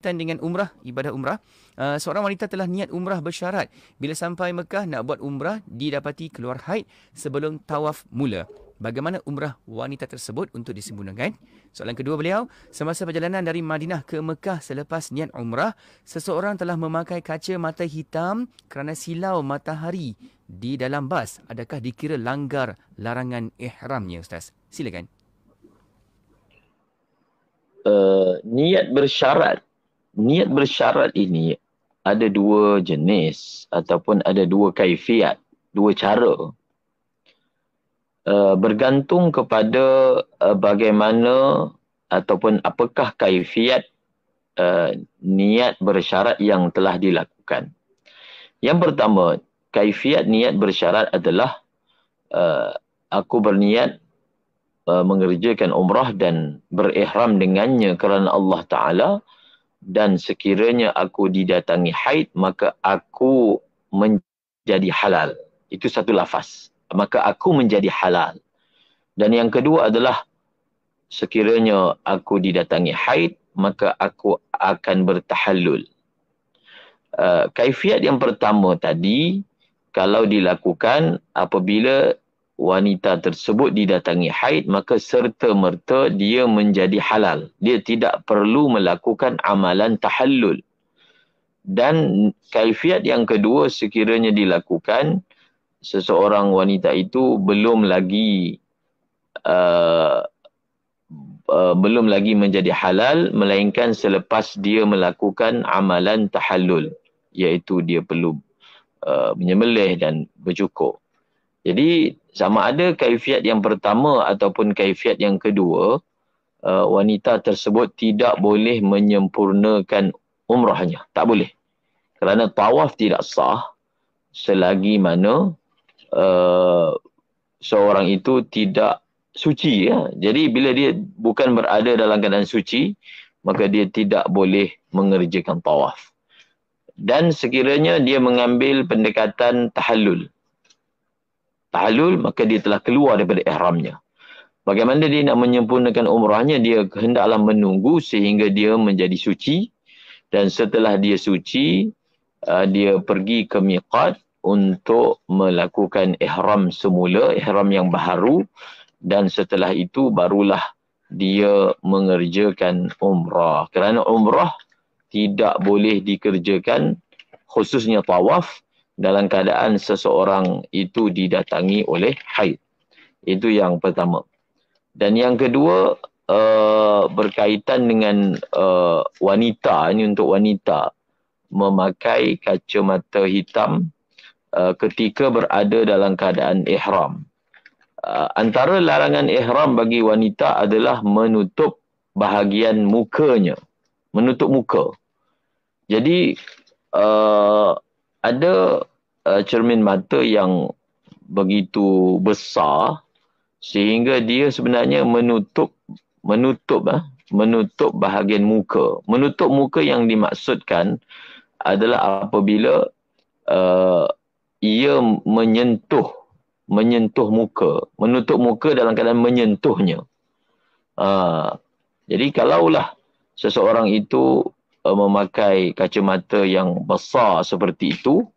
berkaitan dengan umrah, ibadah umrah. Seorang wanita telah niat umrah bersyarat. Bila sampai Mekah nak buat umrah, didapati keluar haid sebelum tawaf mula. Bagaimana umrah wanita tersebut untuk disempurnakan? Soalan kedua beliau, semasa perjalanan dari Madinah ke Mekah selepas niat umrah, seseorang telah memakai kaca mata hitam kerana silau matahari di dalam bas. Adakah dikira langgar larangan ihramnya, Ustaz? Silakan. Niat bersyarat ini ada dua jenis ataupun ada dua kaifiat, dua cara. Bergantung kepada bagaimana ataupun apakah kaifiat niat bersyarat yang telah dilakukan. Yang pertama, kaifiat niat bersyarat adalah aku berniat mengerjakan umrah dan berihram dengannya kerana Allah Ta'ala, dan sekiranya aku didatangi haid, maka aku menjadi halal. Itu satu lafaz. Maka aku menjadi halal. Dan yang kedua adalah sekiranya aku didatangi haid, maka aku akan bertahallul. Kaifiat yang pertama tadi, kalau dilakukan apabila wanita tersebut didatangi haid, maka serta-merta dia menjadi halal. Dia tidak perlu melakukan amalan tahallul. Dan kaifiat yang kedua, sekiranya dilakukan, seseorang wanita itu belum lagi menjadi halal, melainkan selepas dia melakukan amalan tahallul, iaitu dia perlu menyembelih dan bercukur. Jadi sama ada kaifiat yang pertama ataupun kaifiat yang kedua, wanita tersebut tidak boleh menyempurnakan umrahnya. Tak boleh. Kerana tawaf tidak sah selagi mana seorang itu tidak suci. Ya? Jadi bila dia bukan berada dalam keadaan suci, maka dia tidak boleh mengerjakan tawaf. Dan sekiranya dia mengambil pendekatan tahallul, maka dia telah keluar daripada ihramnya. Bagaimana dia nak menyempurnakan umrahnya? Dia hendaklah menunggu sehingga dia menjadi suci. Dan setelah dia suci, dia pergi ke miqat untuk melakukan ihram semula, ihram yang baharu, dan setelah itu barulah dia mengerjakan umrah. Kerana umrah tidak boleh dikerjakan, khususnya tawaf, dalam keadaan seseorang itu didatangi oleh haid. Itu yang pertama. Dan yang kedua, berkaitan dengan wanita, ini untuk wanita, memakai kacamata hitam ketika berada dalam keadaan ihram. Antara larangan ihram bagi wanita adalah menutup bahagian mukanya. Menutup muka. Jadi, ada cermin mata yang begitu besar sehingga dia sebenarnya menutup bahagian muka. Menutup muka yang dimaksudkan adalah apabila ia menyentuh muka. Menutup muka dalam keadaan menyentuhnya. Jadi kalaulah seseorang itu memakai kacamata yang besar seperti itu,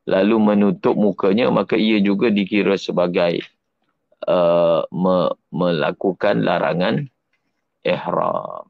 lalu menutup mukanya, maka ia juga dikira sebagai melakukan larangan ihram.